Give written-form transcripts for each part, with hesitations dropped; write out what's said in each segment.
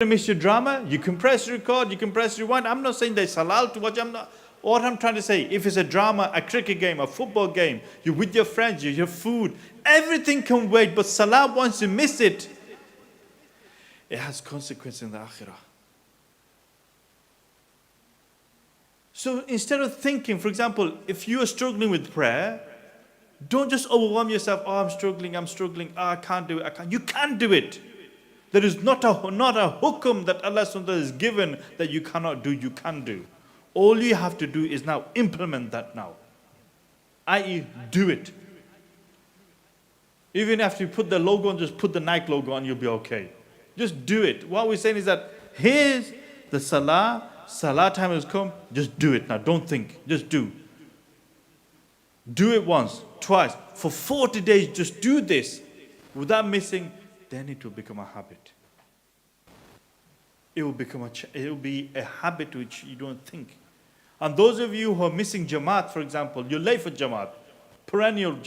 miss your drama, you can press record, you can press rewind. I'm not saying that it's halal to watch. What I'm trying to say, if it's a drama, a cricket game, a football game, you're with your friends, you have food, everything can wait. But salah, once you miss it, it has consequences in the akhirah. So instead of thinking, for example, if you are struggling with prayer, don't just overwhelm yourself. Oh, I'm struggling, oh, I can't do it, I can't. You can do it. There is not a hukum that Allah SWT has given that you cannot do, you can do. All you have to do is now implement that now. I.e., do it. Even after you put the logo on, just put the Nike logo on, you'll be okay. Just do it. What we're saying is that here's the salah time has come, just do it now. Don't think, just do. Do it once, twice. For 40 days, just do this without missing. Then it will become a habit. It will be a habit which you don't think. And those of you who are missing Jamaat, for example, you're late for Jamaat, perennial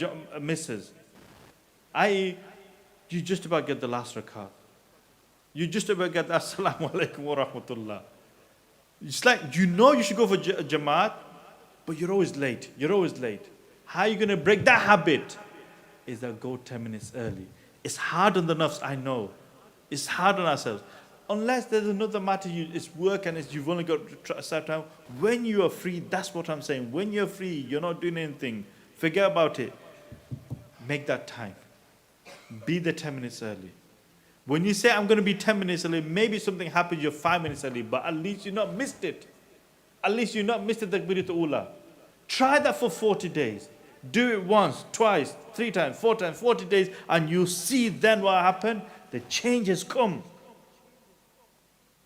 misses, i.e., you just about get the last rakat. You just about get the Assalamu alaikum wa rahmatullah. It's like, you know you should go for Jamaat, but you're always late. You're always late. How are you going to break that habit? Is that go 10 minutes early. It's hard on the nafs, I know. It's hard on ourselves. Unless there's another matter, it's work and you've only got a certain time. When you are free, that's what I'm saying. When you're free, you're not doing anything. Forget about it. Make that time. Be there 10 minutes early. When you say, I'm going to be 10 minutes early, maybe something happens, you're 5 minutes early, but at least you not missed it. At least you not missed the takbiratul ula. Try that for 40 days. Do it once, twice, 3 times, 4 times, 40 days, and you see then what happened. The change has come.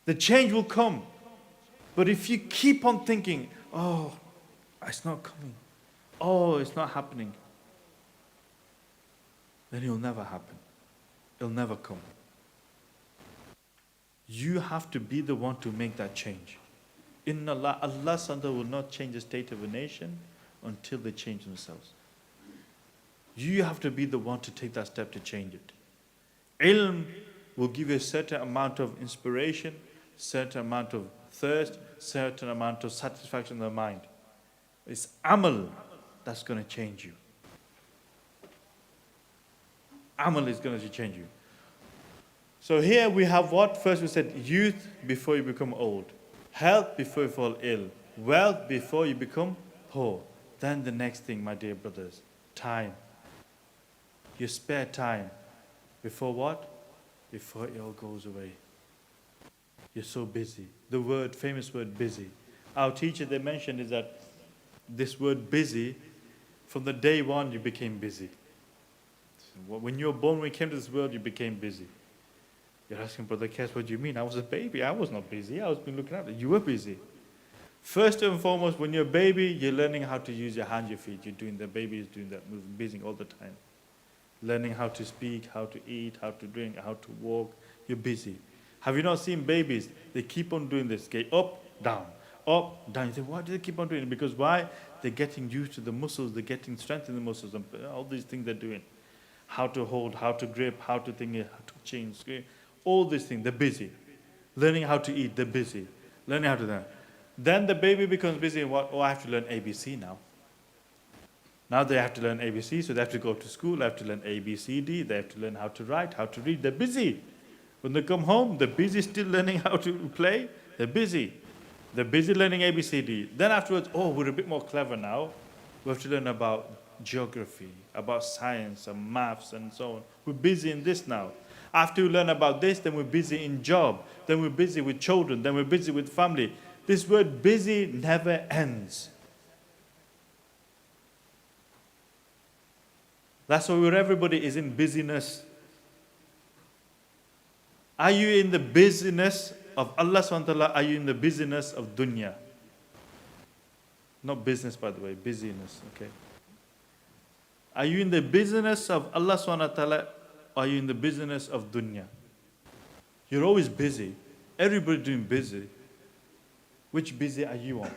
The change will come. But if you keep on thinking, oh, it's not coming. Oh, it's not happening. Then it will never happen. It'll never come. You have to be the one to make that change. Inna Allah will not change the state of a nation until they change themselves. You have to be the one to take that step to change it. Ilm will give you a certain amount of inspiration, certain amount of thirst, certain amount of satisfaction in the mind. It's amal that's going to change you. Amal is going to change you. So here we have what? First we said youth before you become old. Health before you fall ill. Wealth before you become poor. Then the next thing, my dear brothers, time. Your spare time. Before what? Before it all goes away. You're so busy. The famous word busy. Our teacher, they mentioned is that this word busy, from the day one you became busy. When you were born, when you came to this world, you became busy. You're asking, Brother Kes, what do you mean? I was a baby. I was not busy. I was being looking after. You were busy. First and foremost, when you're a baby, you're learning how to use your hands, your feet. The baby is doing that, moving, busy all the time. Learning how to speak, how to eat, how to drink, how to walk. You're busy. Have you not seen babies? They keep on doing this. Okay, up, down. You say, why do they keep on doing it? Because why? They're getting used to the muscles. They're getting strength in the muscles. And all these things they're doing. How to hold, how to grip, how to think, how to change. All these things, they're busy. Learning how to eat, they're busy. Learning how to do. Then the baby becomes busy in what? Oh, I have to learn ABC now. Now they have to learn ABC, so they have to go to school, they have to learn A, B, C, D, they have to learn how to write, how to read. They're busy. When they come home, they're busy still learning how to play. They're busy. They're busy learning A, B, C, D. Then afterwards, oh, we're a bit more clever now. We have to learn about geography, about science and maths and so on. We're busy in this now. After we learn about this, then we're busy in job. Then we're busy with children. Then we're busy with family. This word busy never ends. That's why everybody is in busyness. Are you in the busyness of Allah SWT? Are you in the busyness of dunya? Not business, by the way, busyness, okay? Are you in the busyness of Allah SWT? Are you in the busyness of dunya? You're always busy. Everybody doing busy. Which busy are you on?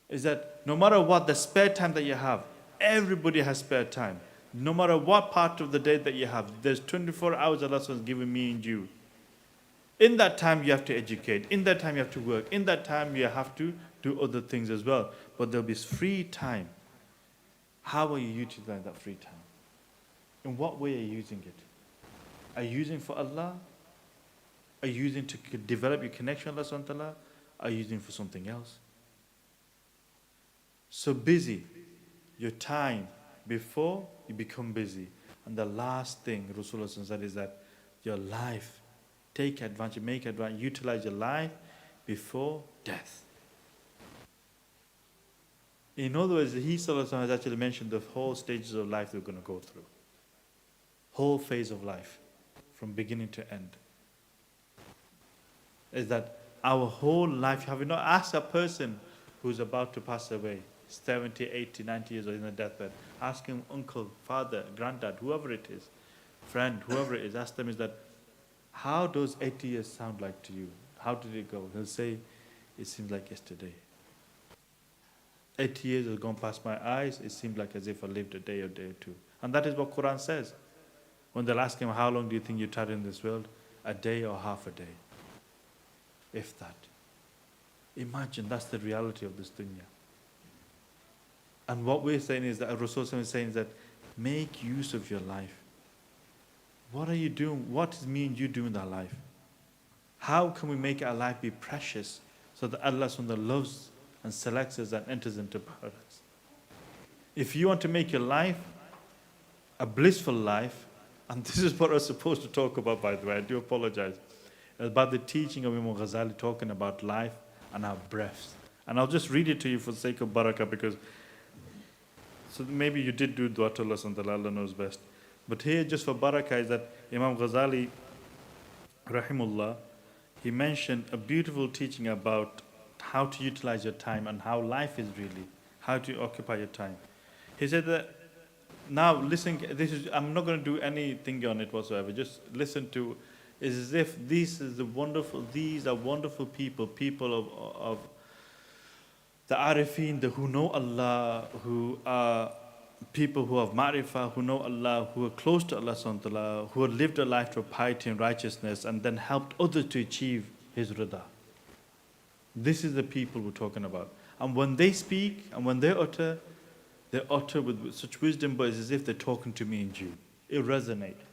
Is that no matter what, the spare time that you have, everybody has spare time. No matter what part of the day that you have, there's 24 hours Allah has given me and you. In that time, you have to educate. In that time, you have to work. In that time, you have to do other things as well. But there'll be free time. How are you utilizing that free time? In what way are you using it? Are you using it for Allah? Are you using it to develop your connection with Allah subhanahu wa ta'ala? Are you using it for something else? So busy your time before you become busy. And the last thing Rasulullah said is that your life, take advantage, make advantage, utilize your life before death. In other words, he has actually mentioned the whole stages of life we're going to go through. Whole phase of life, from beginning to end. Is that our whole life, have you not asked a person who's about to pass away, 70, 80, 90 years old in a deathbed, ask him, uncle, father, granddad, whoever it is, friend, whoever it is, ask them, is that, how does 80 years sound like to you? How did it go? He'll say, it seems like yesterday. 80 years has gone past my eyes, it seemed like as if I lived a day or two. And that is what Quran says. When they'll ask him, how long do you think you tarry in this world? A day or half a day. If that. Imagine that's the reality of this dunya. And what we're saying is that, Rasulullah is saying is that, make use of your life. What are you doing? What does me and you do in our life? How can we make our life be precious so that Allah subhanahu wa ta'ala loves and selects us and enters into paradise? If you want to make your life a blissful life, and this is what I was supposed to talk about, by the way, I do apologize, about the teaching of Imam Ghazali talking about life and our breaths. And I'll just read it to you for the sake of barakah, because so maybe you did do dua to Allah and Allah knows best. But here, just for barakah, is that Imam Ghazali, rahimullah, he mentioned a beautiful teaching about how to utilize your time and how life is really, how to occupy your time. He said that, now listen, I'm not going to do anything on it whatsoever, just listen to, it's as if these are wonderful people of the arifin, who know Allah, who are people who have ma'rifah, who know Allah, who are close to Allah subhanahu wa ta'ala, who have lived a life of piety and righteousness and then helped others to achieve His rida. This is the people we're talking about. And when they speak and when they utter with such wisdom, but it's as if they're talking to me and you. It resonates.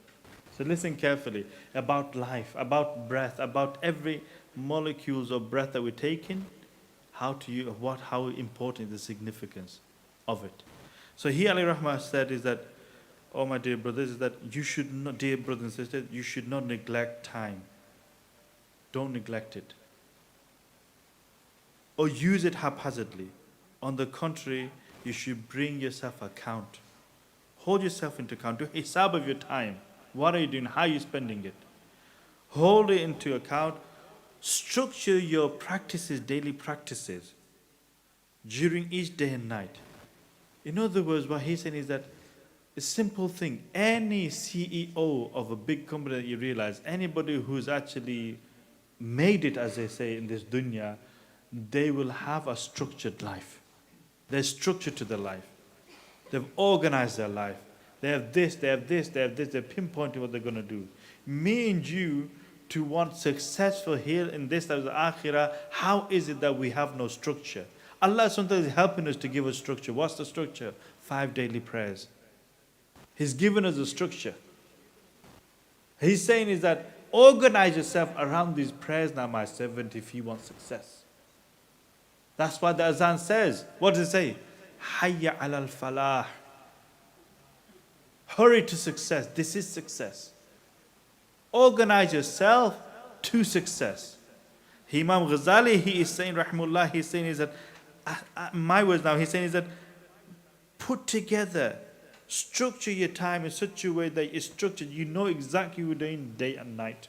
So listen carefully about life, about breath, about every molecules of breath that we're taking, how important is the significance of it. So he, alayhi rahmah, said is that, oh my dear brothers, is that you should not, dear brothers and sisters, you should not neglect time. Don't neglect it. Or use it haphazardly. On the contrary, you should bring yourself account. Hold yourself into account. Do hisab of your time. What are you doing? How are you spending it? Hold it into account. Structure your practices, daily practices, during each day and night. In other words, what he's saying is that a simple thing. Any CEO of a big company that you realize, anybody who's actually made it, as they say, in this dunya, they will have a structured life. There's structure to their life. They've organized their life. They have this, they have this, they have this. They're pinpointing what they're going to do. Me and you, to want successful here in this life of akhirah, how is it that we have no structure? Allah sometimes is helping us to give us structure. What's the structure? 5 daily prayers. He's given us a structure. He's saying is that organize yourself around these prayers now, my servant, if you want success. That's what the azan says. What does it say? Hayya alal falah. Hurry to success. This is success. Organize yourself to success. Imam Ghazali, he is saying, rahimullah, he's saying is that, my words now, he's saying is that, put together, structure your time in such a way that it's structured. You know exactly what you're doing day and night.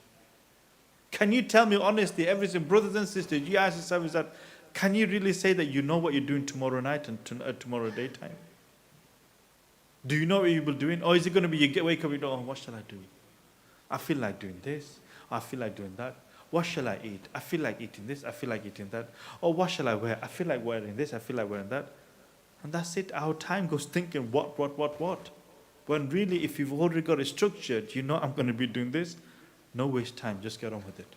Can you tell me honestly, everything, brothers and sisters, you ask yourself is that, can you really say that you know what you're doing tomorrow night and tomorrow daytime? Do you know what you will be doing? Or is it going to be you wake up and you go, oh, what shall I do? I feel like doing this. I feel like doing that. What shall I eat? I feel like eating this. I feel like eating that. Or what shall I wear? I feel like wearing this. I feel like wearing that. And that's it. Our time goes thinking what. When if you've already got it structured, you know I'm going to be doing this. No waste time. Just get on with it.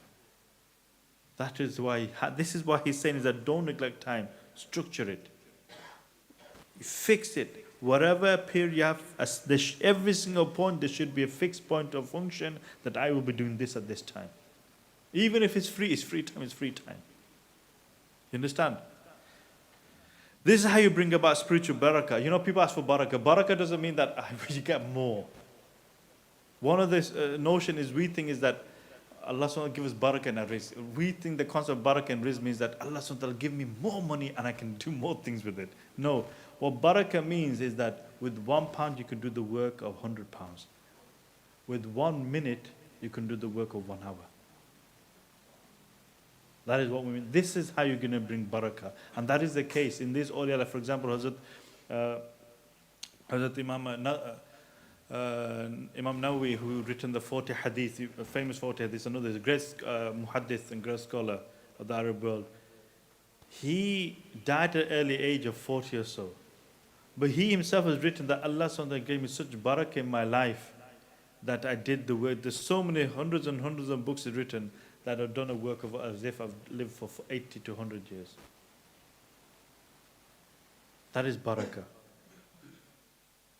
This is why he's saying is that don't neglect time, structure it. Fix it. Whatever period you have, every single point, there should be a fixed point of function that I will be doing this at this time. Even if it's free time, it's free time. You understand? This is how you bring about spiritual barakah. You know, people ask for barakah. Barakah doesn't mean that you get more. One of this notion is we think is that Allah SWT will give us barakah and rizq. We think the concept of barakah and rizq means that Allah SWT will give me more money and I can do more things with it. No. What barakah means is that with £1 you can do the work of £100. With 1 minute you can do the work of 1 hour. That is what we mean. This is how you're going to bring barakah. And that is the case. In this audio, like for example, Hazrat Imam Nawawi, who written the 40 hadith, famous 40 hadith, another great muhaddith and great scholar of the Arab world. He died at an early age of 40 or so. But he himself has written that Allah SWT gave me such barakah in my life that I did the work. There's so many hundreds and hundreds of books written that I've done a work of as if I've lived for 80 to 100 years. That is barakah.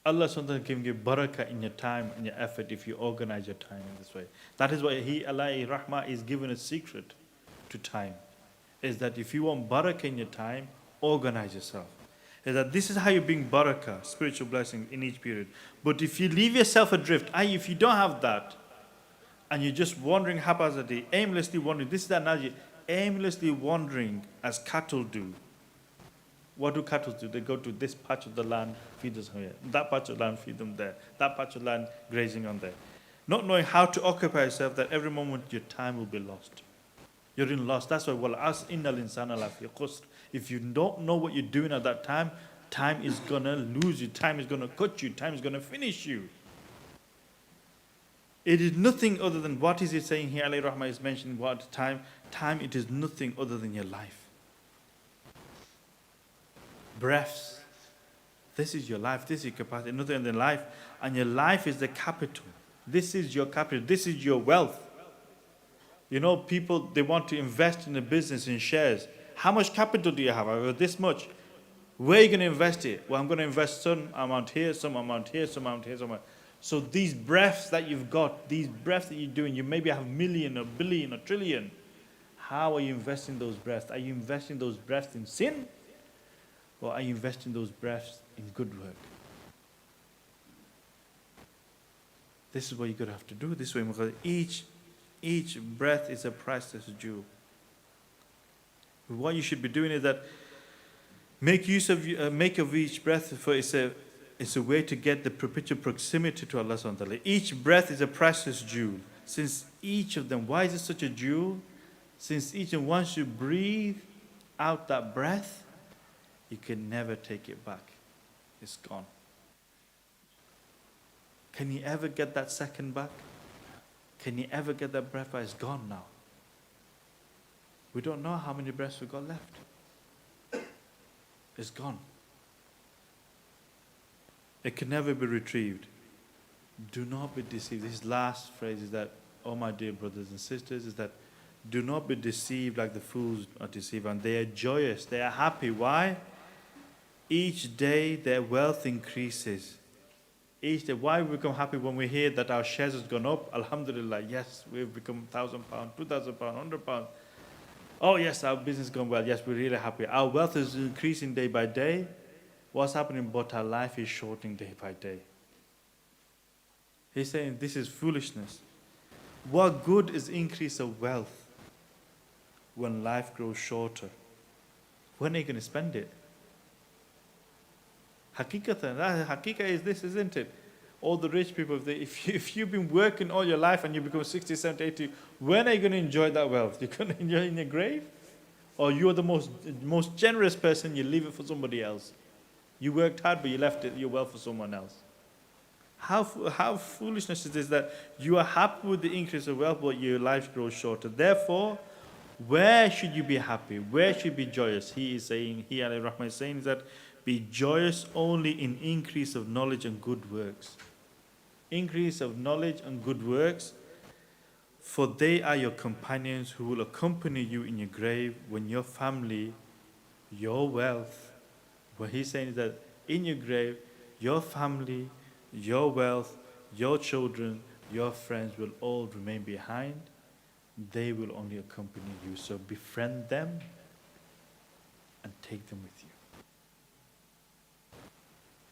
Allah sometimes can give barakah in your time and your effort if you organize your time in this way. That is why Allah Rahmah is given a secret to time. Is that if you want barakah in your time, organize yourself. Is that this is how you bring barakah, spiritual blessing in each period. But if you leave yourself adrift, if you don't have that, and you're just wandering haphazardly, aimlessly wandering, this is the analogy, aimlessly wandering as cattle do. What do cattle do? They go to this patch of the land, feed us here. That patch of land, feed them there. That patch of land, grazing on there. Not knowing how to occupy yourself, that every moment your time will be lost. You're in loss. That's why, وَالْعَصْرِ إِنَّ الْإِنسَانَ لَفِي خُسْرٍ. If you don't know what you're doing at that time, time is going to lose you. Time is going to cut you. Time is going to finish you. It is nothing other than, what is it saying here? Alayhi Rahmah is mentioning what time. Time, it is nothing other than your life. Breaths. This is your life. This is your capacity. Nothing than life. And your life is the capital. This is your capital. This is your wealth. You know, people, they want to invest in a business, in shares. How much capital do you have? I have this much. Where are you going to invest it? Well, I'm going to invest some amount here, some amount here, some amount here, some amount. So these breaths that you've got, these breaths that you're doing, you maybe have a million, a billion, a trillion. How are you investing those breaths? Are you investing those breaths in sin? Or are you investing those breaths in good work? This is what you're going to have to do. This way, because each breath is a priceless jewel. What you should be doing is that make of each breath, for it's a way to get the perpetual proximity to Allah subhanahu wa ta'ala. Each breath is a priceless jewel. Since each of them, why is it such a jewel? Since each and once you breathe out that breath, you can never take it back. It's gone. Can you ever get that second back? Can you ever get that breath back? It's gone now. We don't know how many breaths we've got left. It's gone. It can never be retrieved. Do not be deceived. This last phrase is that, oh my dear brothers and sisters, is that do not be deceived like the fools are deceived. And they are joyous. They are happy. Why? Each day their wealth increases. Each day. Why we become happy when we hear that our shares has gone up? Alhamdulillah, yes, we've become £1,000, £2,000, £100. Oh yes, our business is going well. Yes, we're really happy. Our wealth is increasing day by day. What's happening? But our life is shortening day by day. He's saying this is foolishness. What good is increase of wealth when life grows shorter? When are you going to spend it? Hakika is this, isn't it? All the rich people, if you've been working all your life and you become 60, 70, 80, when are you going to enjoy that wealth? You're going to enjoy it in your grave? Or you're the most generous person, you leave it for somebody else? You worked hard, but you left your wealth for someone else. How foolishness is this that you are happy with the increase of wealth, but your life grows shorter. Therefore, where should you be happy? Where should you be joyous? He is saying, Alayhi Rahman is saying that be joyous only in increase of knowledge and good works. Increase of knowledge and good works. For they are your companions who will accompany you in your grave when your family, your wealth, what he's saying is that in your grave, your family, your wealth, your children, your friends will all remain behind. They will only accompany you. So befriend them and take them with you.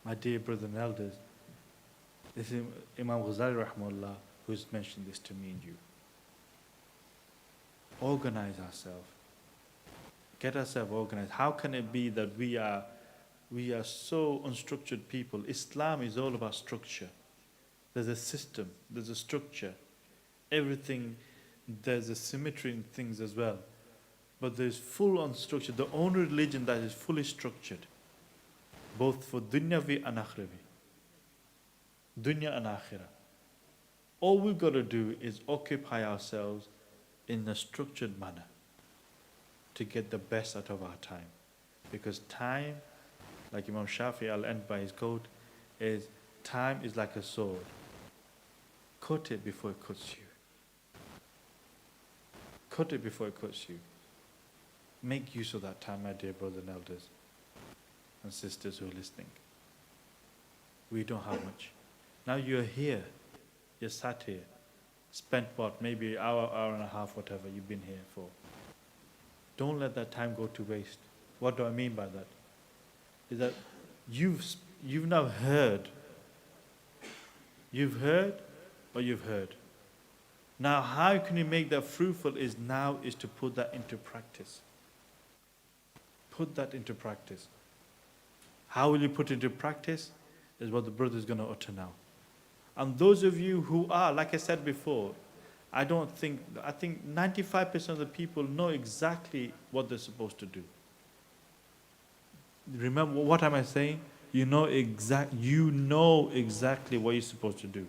My dear brothers and elders, this is Imam Ghazali rahmahullah who's mentioned this to me and you. Organize ourselves. Get ourselves organized. How can it be that we are so unstructured people? Islam is all about structure. There's a system, there's a structure. Everything, there's a symmetry in things as well. But there's full unstructured. The only religion that is fully structured, both for dunyavi and akhiravi. Dunya and akhirah. All we've got to do is occupy ourselves in a structured manner to get the best out of our time. Because time, like Imam Shafi, I'll end by his quote, is time is like a sword. Cut it before it cuts you. Cut it before it cuts you. Make use of that time, my dear brothers and elders and sisters who are listening. We don't have much. Now you're here. You're sat here. Spent what? Maybe an hour, hour and a half, whatever you've been here for. Don't let that time go to waste. What do I mean by that? Is that you've now heard. You've heard or you've heard. Now how can you make that fruitful is to put that into practice. Put that into practice. How will you put it into practice? Is what the brother is going to utter now. And those of you who are, like I said before, I think 95% of the people know exactly what they're supposed to do. Remember, what am I saying? You know exactly what you're supposed to do.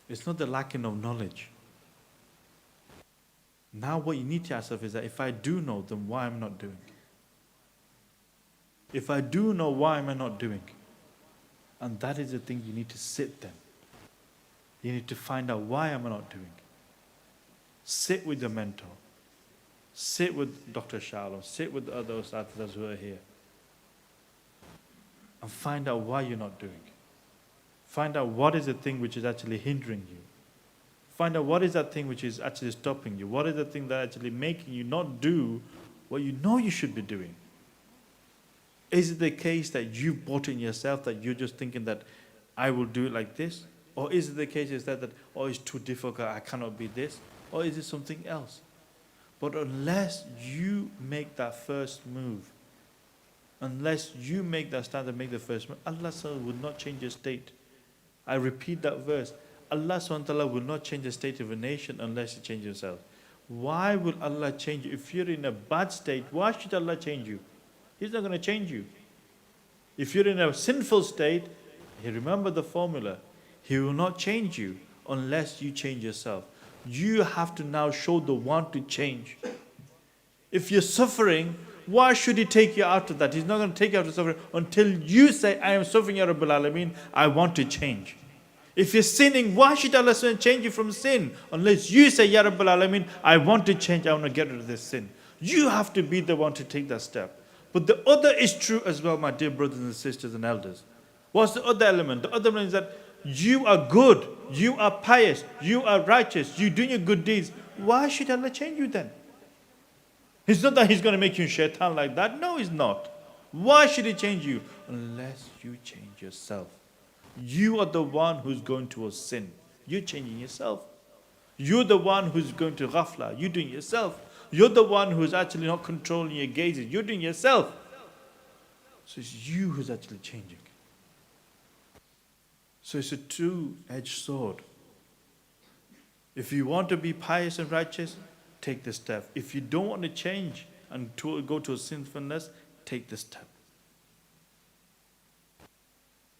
It's not the lacking of knowledge. Now what you need to ask yourself is that if I do know, then why am I not doing? If I do know, why am I not doing? And that is the thing you need to sit then. You need to find out, why am I not doing? Sit with your mentor. Sit with Dr. Shalom. Sit with the other Ustadhs who are here. And find out why you're not doing. Find out what is the thing which is actually hindering you. Find out what is that thing which is actually stopping you. What is the thing that actually making you not do what you know you should be doing. Is it the case that you've bought in yourself, that you're just thinking that I will do it like this? Or is it the case is that oh, it's too difficult, I cannot be this? Or is it something else? But unless you make that first move, unless you make that stand and make the first move, Allah SWT will not change your state. I repeat that verse. Allah SWT will not change the state of a nation unless you change yourself. Why will Allah change you? If you're in a bad state, why should Allah change you? He's not going to change you. If you're in a sinful state, remember the formula. He will not change you unless you change yourself. You have to now show the want to change. If you're suffering, why should He take you out of that? He's not going to take you out of suffering until you say, I am suffering, Ya Rabbil Alameen, I want to change. If you're sinning, why should Allah change you from sin? Unless you say, Ya Rabbil Alameen, I want to change, I want to get rid of this sin. You have to be the one to take that step. But the other is true as well, my dear brothers and sisters and elders. What's the other element? The other element is that you are good, you are pious, you are righteous, you're doing your good deeds. Why should Allah change you then? It's not that He's going to make you shaitan like that. No, He's not. Why should He change you? Unless you change yourself. You are the one who's going towards sin. You're changing yourself. You're the one who's going to ghafla. You're doing yourself. You're the one who's actually not controlling your gazes. You're doing yourself. So it's you who's actually changing. So it's a two-edged sword. If you want to be pious and righteous, take the step. If you don't want to change and go to a sinfulness, take the step.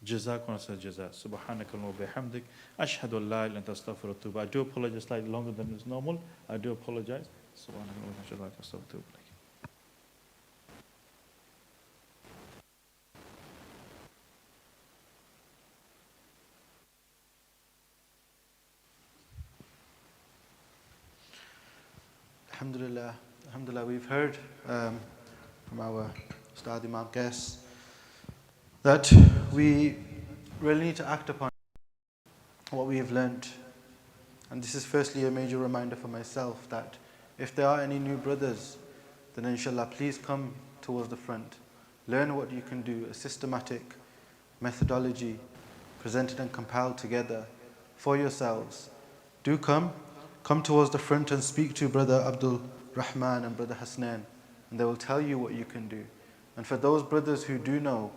Jazakum jaza. Subhanakallahumma wa bihamdik. Ashhadu an la ilaha illa anta astaghfiruka wa atubu. I do apologize slightly longer than is normal. I do apologize. Subhanakallahumma wa bihamdik. Alhamdulillah. Alhamdulillah, we've heard from our Ustad Imam guests that we really need to act upon what we have learnt. And this is firstly a major reminder for myself that if there are any new brothers, then inshallah please come towards the front. Learn what you can do, a systematic methodology presented and compiled together for yourselves. Do come towards the front and speak to Brother Abdul Rahman and Brother Hasnan, and they will tell you what you can do. And for those brothers who do know